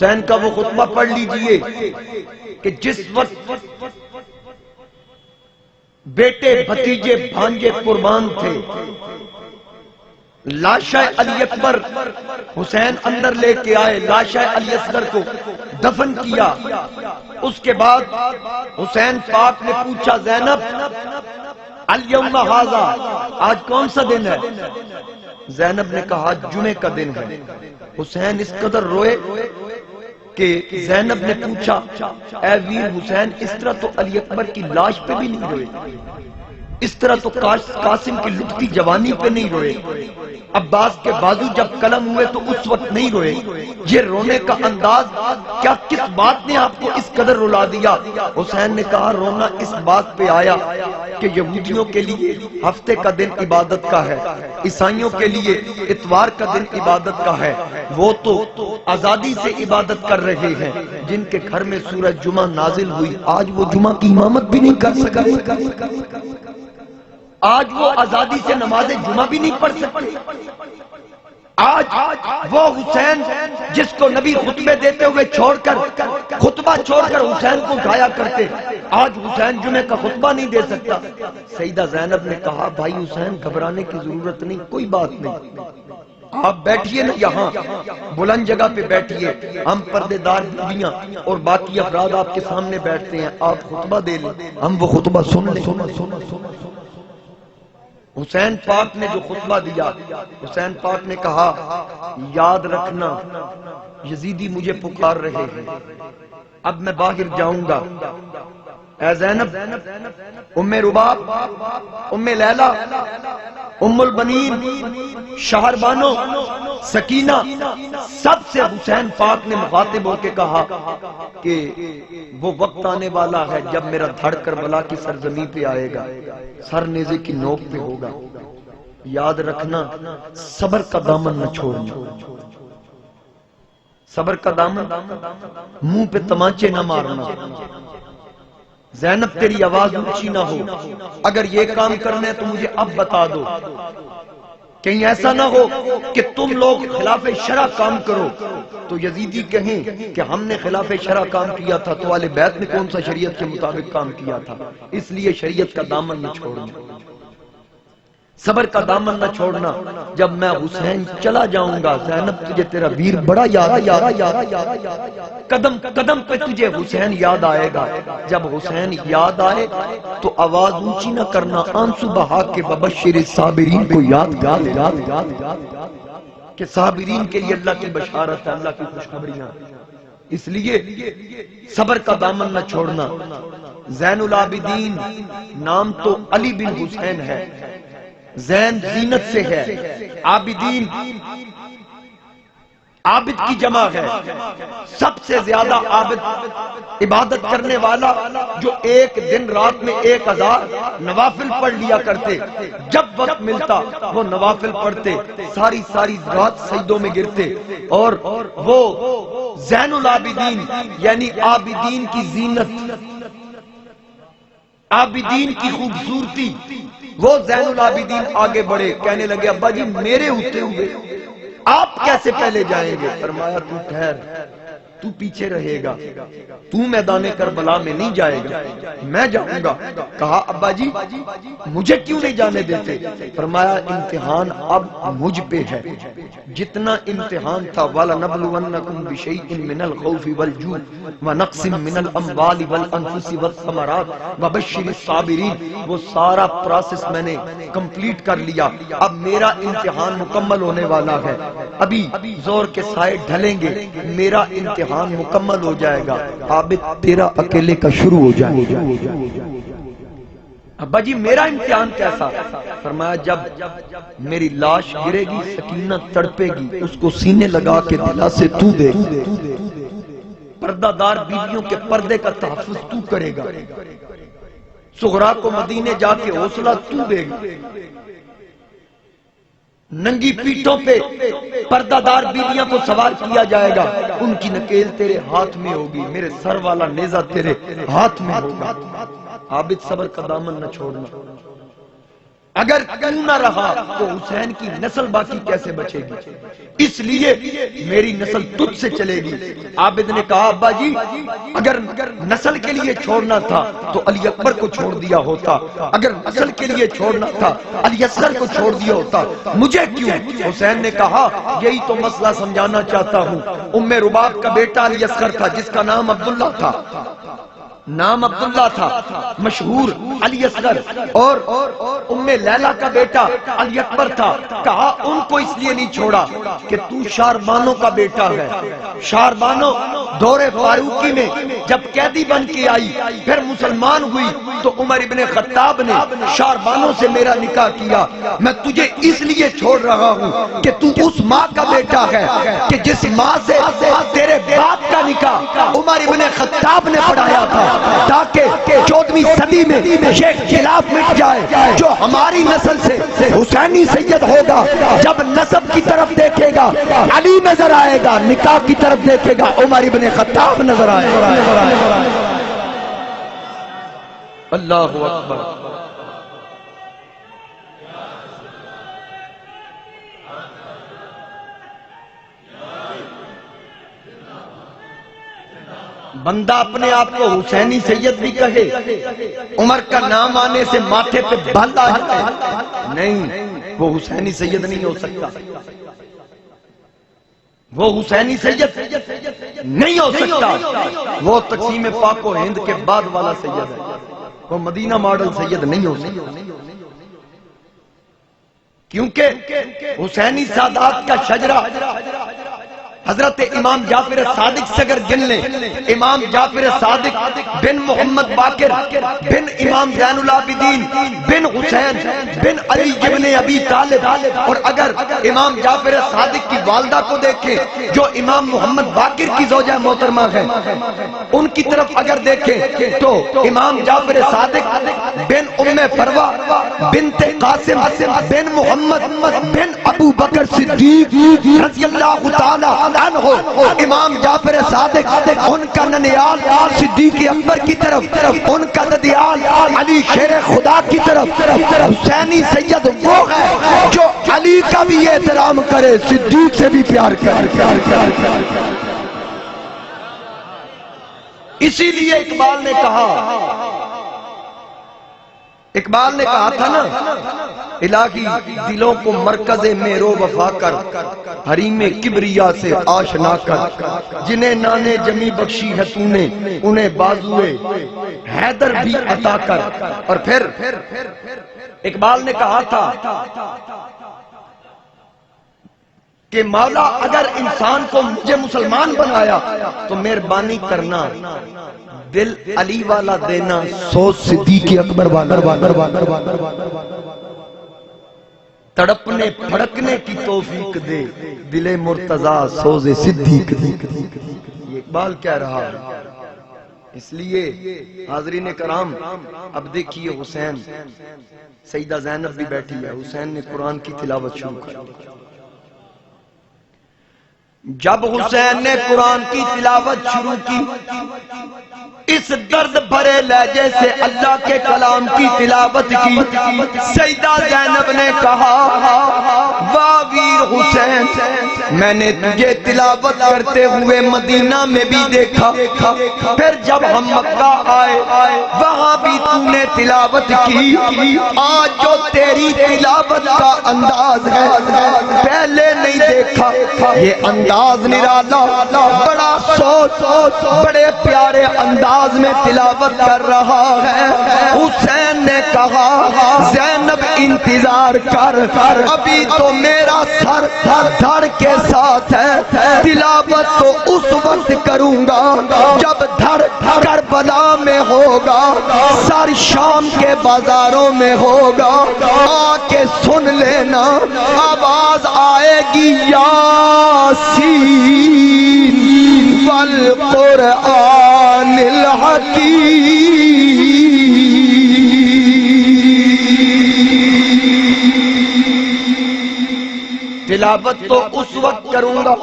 حسین کا وہ خطبہ پڑھ لیجئے کہ جس وقت بیٹے بھتیجے بھانجے قربان تھے، لاشہ علی اکبر حسین اندر لے کے آئے، لاشہ علی اصغر کو دفن کیا۔ اس کے بعد حسین پاک نے پوچھا زینب الیوم ھذا، آج کون سا دن ہے؟ زینب نے کہا جمعے کا دن ہے۔ حسین اس قدر روئے کہ زینب نے پوچھا اے ویر حسین، اس طرح تو علی اکبر کی لاش پہ بھی نہیں روئے، اس طرح تو قاسم کی لٹتی جوانی پہ نہیں روئے، عباس کے بازو جب قلم ہوئے تو اس وقت نہیں روئے، یہ رونے کا انداز کیا، کس بات نے آپ کو اس قدر رلا دیا؟ حسین نے کہا رونا اس بات پہ آیا کہ یہودیوں کے لیے ہفتے کا دن عبادت کا ہے، عیسائیوں کے لیے اتوار کا دن عبادت کا ہے، وہ تو آزادی سے عبادت کر رہے ہیں، جن کے گھر میں سورج جمعہ نازل ہوئی آج وہ جمعہ کی امامت بھی نہیں کر سکتے، آج وہ آزادی سے نماز جمعہ بھی نہیں پڑھ سکتے۔ آج وہ حسین جس کو نبی خطبے دیتے ہوئے خطبہ چھوڑ کر حسین کو اٹھایا کرتے، آج حسین جمعے کا خطبہ نہیں دے سکتا۔ سیدہ زینب نے کہا بھائی حسین گھبرانے کی ضرورت نہیں، کوئی بات نہیں، آپ بیٹھئے نا یہاں بلند جگہ پہ بیٹھئے، ہم پردے دار بیویاں اور باقی افراد آپ کے سامنے بیٹھتے ہیں، آپ خطبہ دے لیں، ہم وہ خطبہ سن لیں۔ حسین پاک نے جو خطبہ دیا، حسین پاک نے کہا یاد رکھنا یزیدی مجھے پکار رہے ہیں، اب میں باہر جاؤں گا، اے زینب، ام رباب، ام لیلہ، ام البنین، شہر بانو، سکینہ، سب سے حسین پاک نے مخاطب ہو کے کہا کہ وہ وقت آنے والا ہے جب میرا دھڑ کربلا کی سرزمین پہ آئے گا، سر نیزے کی نوک پہ ہوگا، یاد رکھنا صبر کا دامن نہ چھوڑنا، صبر کا دامن، منہ پہ تمانچے نہ مارنا، زینب تیری آواز اونچی نہ ہو، اگر یہ کام کرنا ہے تو مجھے اب بتا دو، کہیں ایسا نہ ہو کہ تم لوگ خلاف شرع کام کرو تو یزیدی کہیں کہ ہم نے خلاف شرع کام کیا تھا تو اہل بیت نے کون سا شریعت کے مطابق کام کیا تھا، اس لیے شریعت کا دامن نہ چھوڑنا، صبر کا دامن نہ چھوڑنا۔ جب میں حسین چلا جاؤں گا زینب تجھے تیرا ویر بڑا یاد، قدم قدم پہ تجھے حسین یاد آئے گا، جب حسین یاد آئے تو آواز اونچی نہ کرنا، آنسو بہا کے وبشر الصابرین کو یاد کہ صابرین کے لیے اللہ کی بشارت ہے، اللہ کی خوشخبریاں، اس لیے صبر کا دامن نہ چھوڑنا۔ زین العابدین نام تو علی بن حسین ہے، زین زینت سے ہے، عابدین عابد کی جمع ہے، سب سے زیادہ عابد عبادت کرنے والا جو ایک دن رات میں 1000 نوافل پڑھ لیا کرتے، جب وقت ملتا وہ نوافل پڑھتے، ساری رات سجدوں میں گرتے، اور وہ زین العابدین یعنی عابدین کی زینت، عابدین کی خوبصورتی، وہ زین العابدین آگے بڑھے، کہنے لگے ابا جی میرے ہوتے ہوئے آپ کیسے پہلے جائیں گے؟ فرمایا تو ٹھہر، تو پیچھے رہے گا، تو میدان کربلا میں نہیں جائے گا، میں جاؤں گا۔ کہا ابا جی مجھے کیوں نہیں جانے دیتے؟ فرمایا امتحان اب مجھ پہ ہے، جتنا امتحان تھا وَلَنَبْلُوَنَّكُمْ بِشَيْءٍ مِّنَ الْخَوْفِ وَالْجُوعِ وَنَقْصٍ مِّنَ الْأَمْوَالِ وَالْأَنفُسِ وَالثَّمَرَاتِ وَبَشِّرِ الصَّابِرِينَ، وہ سارا پروسیس میں نے کمپلیٹ کر لیا، اب میرا امتحان مکمل ہونے والا ہے، ابھی زور کے سائے ڈھلیں گے، میرا امتحان مکمل ہو جائے گا، عابد تیرا اکیلے کا شروع ہو جائے گا۔ ابا جی میرا امتحان کیسا؟ فرمایا جب میری لاش گرے گی سکینہ تڑپے گی، اس کو سینے لگا کے دلا سے تو دے، پردہ دار بیویوں کے پردے کا تحفظ تو کرے گا، صغرا کو مدینے جا کے حوصلہ تو دے گا، ننگی پیٹھوں پہ پردہ دار بیویاں کو سوار کیا جائے گا، ان کی نکیل تیرے ہاتھ میں ہوگی، میرے سر والا نیزہ تیرے ہاتھ میں ہوگا۔ عابد صبر کا دامن نہ چھوڑنا۔ اگر تو نہ رہا تو حسین کی نسل باقی کیسے بچے گی؟ اس لیے میری نسل تجھ سے چلے گی۔ عابد نے کہا ابا جی اگر نسل کے لیے چھوڑنا تھا تو علی اکبر کو چھوڑ دیا ہوتا، اگر نسل کے لیے چھوڑنا تھا علی اصغر کو چھوڑ دیا ہوتا، مجھے کیوں؟ حسین نے کہا یہی تو مسئلہ سمجھانا چاہتا ہوں۔ ام رباب کا بیٹا علی اصغر تھا جس کا نام عبداللہ تھا، نام عبداللہ تھا، مشہور علی اصغر، اور ام لیلہ کا بیٹا علی اکبر تھا۔ کہا ان کو اس لیے نہیں چھوڑا کہ تو شاربانوں کا بیٹا ہے۔ شاربانوں دور فاروقی میں جب قیدی بن کے آئی پھر مسلمان ہوئی تو عمر ابن خطاب نے شاربانوں سے میرا نکاح کیا۔ میں تجھے اس لیے چھوڑ رہا ہوں کہ تو اس ماں کا بیٹا ہے کہ جس ماں سے تیرے باپ کا نکاح عمر ابن خطاب نے پڑھایا تھا، تاکہ 14ویں صدی میں یہ خلاف مٹ جائے۔ جو ہماری نسل سے حسینی سید ہوگا جب نسب کی طرف دیکھے گا علی نظر آئے گا، نکاح کی طرف دیکھے گا عمر ابن خطاب نظر آئے گا۔ اللہ اکبر۔ بندہ اپنے آپ کو حسینی سید بھی کہے، عمر کا نام آنے سے ماتھے پہ بال آ جائے، نہیں، وہ حسینی سید نہیں ہو سکتا، وہ حسینی سید نہیں ہو سکتا، وہ تقسیم پاک و ہند کے بعد والا سید ہے، وہ مدینہ ماڈل سید نہیں ہو سکتا۔ کیونکہ حسینی سادات کا شجرہ حضرت امام جعفر صادق سے اگر گن لیں، امام جعفر صادق بن محمد باقر بن امام زین العابدین بن حسین بن علی ابن ابی طالب، اور اگر امام جعفر صادق کی والدہ کو دیکھیں جو امام محمد باقر کی زوجہ محترمہ ہے، ان کی طرف اگر دیکھیں تو امام جعفر صادق بن ام فروہ بنت قاسم بن محمد بن ابو بکر صدیق رضی اللہ تعالی عنہ، امام جعفر صادق ان کا ننیال صدیق اکبر کی طرف، ان کا ددیال علی شیر خدا کی طرف۔ حسینی سید وہ ہے جو علی کا بھی احترام کرے، صدیق سے بھی پیار کرے۔ اسی لیے اقبال نے کہا تھا نا، الہی دلوں کو مرکز میرو وفا کر، حریم کبریا سے آشنا کر، جنہیں نانے جمی بخشی ہے تو نے انہیں بازوئے حیدر بھی عطا کر۔ اور پھر اقبال نے کہا تھا کہ مولا اگر انسان کو مجھے مسلمان بنایا تو مہربانی کرنا دل علی والا دینا، سوچ صدیق اکبر والا، تڑپنے پھڑکنے کی توفیق دے، دل مرتضیٰ سوز صدیق دے۔ یہ اقبال کہہ رہا ہے۔ اس لیے حاضرین کرام اب دیکھیے حسین، سیدہ زینب بھی بیٹھی ہے، حسین نے قرآن کی تلاوت شروع کر دی۔ جب حسین نے قرآن کی تلاوت شروع کی، اس درد بھرے لہجے سے اللہ کے کلام کی تلاوت کی، سیدہ زینب نے کہا واہ ویر حسین، میں نے تجھے تلاوت کرتے ہوئے مدینہ میں بھی دیکھا، پھر جب ہم مکہ آئے وہاں بھی تو نے تلاوت کی، آج جو تیری تلاوت کا انداز ہے پہلے نہیں دیکھا، یہ انداز نرالا، بڑا سوچ بڑے پیارے انداز میں تلاوت کر رہا ہے۔ حسین نے کہا زینب انتظار کر، ابھی تو میرا سر دھڑ کے ساتھ ہے، تلاوت تو اس وقت کروں گا جب دھڑ کربلا میں ہوگا، سر شام کے بازاروں میں ہوگا، آ کے سن لینا آواز آئے گی یاسین والقرآن الحکیم۔ تلاوت تو اس وقت کروں گا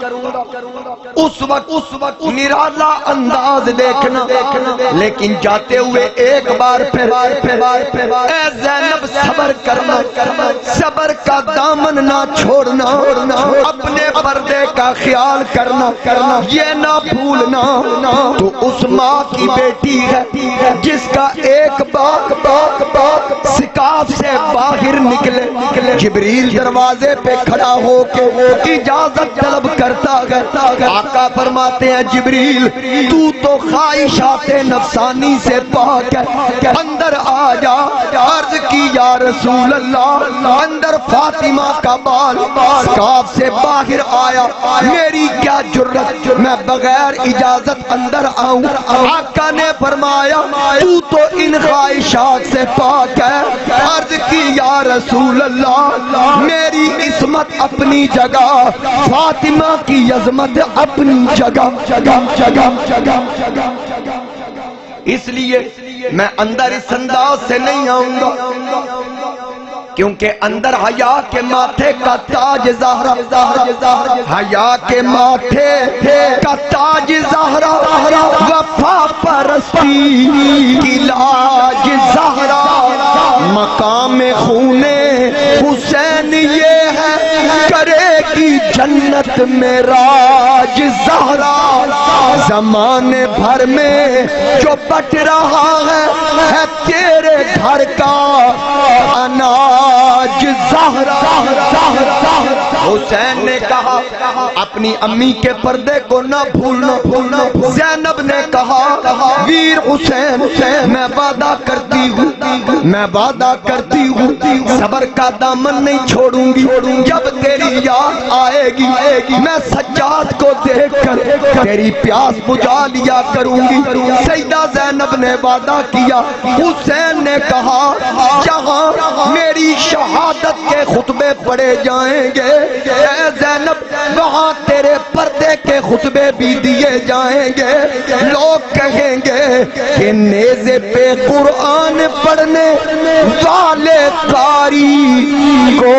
اس وقت نرالا انداز دیکھنا، لیکن جاتے ہوئے ایک بار پھر اے زینب صبر کرنا، صبر کا دامن نہ چھوڑنا، اپنے پردے کا خیال کرنا، یہ نہ بھولنا تو اس ماں کی بیٹی ہے جس کا ایک باق سکاف سے باہر نکلے، جبریل دروازے پہ کھڑا ہو کے اجازت طلب کرتا ہے۔ آقا فرماتے ہیں جبریل تو خواہشات نفسانی سے پاک ہے، اندر آ جا۔ عرض کی یا رسول اللہ، اندر فاطمہ کا بال سکاف سے باہر آیا، میری کیا جرت میں بغیر اجازت اندر آؤں؟ آقا نے فرمایا تو ان خواہشات سے پاک ہے۔ عرض کی یا رسول اللہ، میری عصمت اپنی جگہ، فاطمہ کی عظمت اپنی جگہ۔ اس لیے میں اندر اس انداز سے نہیں آؤں گا کیونکہ اندر حیا کے ماتھے کا تاج زہرا، حیا کے ماتھے کا تاج زہرا، وفا پرستی کی لاج زہرا، مقام خون حسین یہ ہے، کرے گی جنت میں راج زہرا۔ زمانے بھر میں جو بٹ رہا ہے تیرے گھر کا اناج زہرا۔ حسین نے کہا اپنی امی کے پردے کو نہ بھولنا۔ زینب نے کہا ویر حسین میں وعدہ کرتی ہوں صبر کا دامن نہیں چھوڑوں گی، جب تیری یاد آئے گی میں سجاد کو دیکھ کر تیری پیاس بجھا لیا کروں گی۔ سیدہ زینب نے وعدہ کیا۔ حسین نے کہا جہاں میری شہادت کے خطبے پڑھے جائیں گے اے زینب، وہاں تیرے پردے کے خطبے بھی دیے جائیں گے۔ لوگ کہیں گے کہ نیزے پہ قرآن پڑھنے والے قاری کو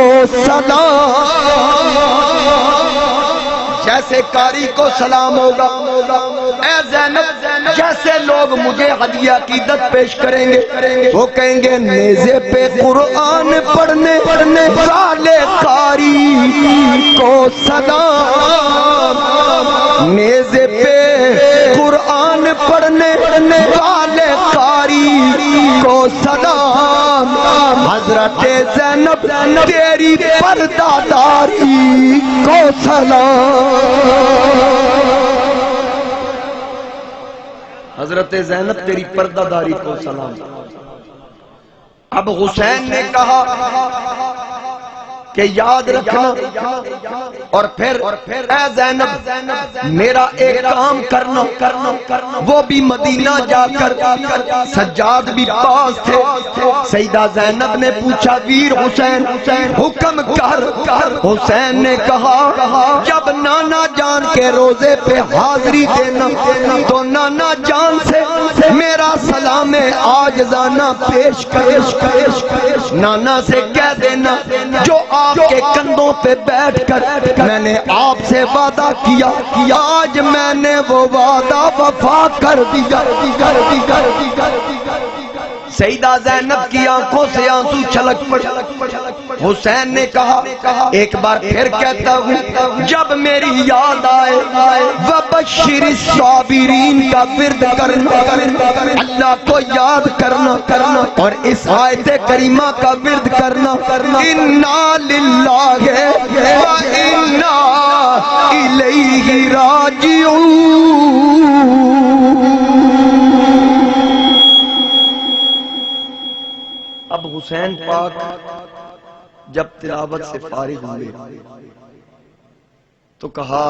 سلام، جیسے قاری کو سلام ہوگا اے زینب، جیسے لوگ مجھے ہدیہ عقیدت پیش کریں گے وہ کہیں گے نیزے پہ قرآن پڑھنے والے قاری کو سلام، نیزے پہ قرآن پڑھنے والے قاری کو سلام۔ حضرت زینب تیری پردہ داری کو سلام، حضرت زینب تیری پردہ داری کو سلام۔ اب حسین نے کہا کہ یاد رکھنا، اور پھر اے زینب میرا ایک کام کرنا، وہ بھی مدینہ جا کر، سجاد بھی پاس تھے۔ سیدہ زینب نے پوچھا ویر حسین حکم کر۔ حسین نے کہا جب نانا جان کے روزے پہ حاضری دینا تو نانا جان سے میرا سلام عاجزانہ پیش کر، نانا سے کہہ دینا جو آپ کے کندھوں پہ بیٹھ کر میں نے آپ سے وعدہ کیا، آج میں نے وہ وعدہ وفا کر دیا۔ سیدہ زینب کی آنکھوں سے آنسو چھلک پڑے۔ حسین نے کہا ایک بار پھر کہتا ہوں جب میری یاد آئے وبشر الصابرین کا ورد کرنا، اللہ کو یاد کرنا اور اس آیت کریمہ کا ورد کرنا، انا للہ و انا الیہ راجعون۔ اب حسین پاک جب تلاوت سے فارغ ہوئے تو کہا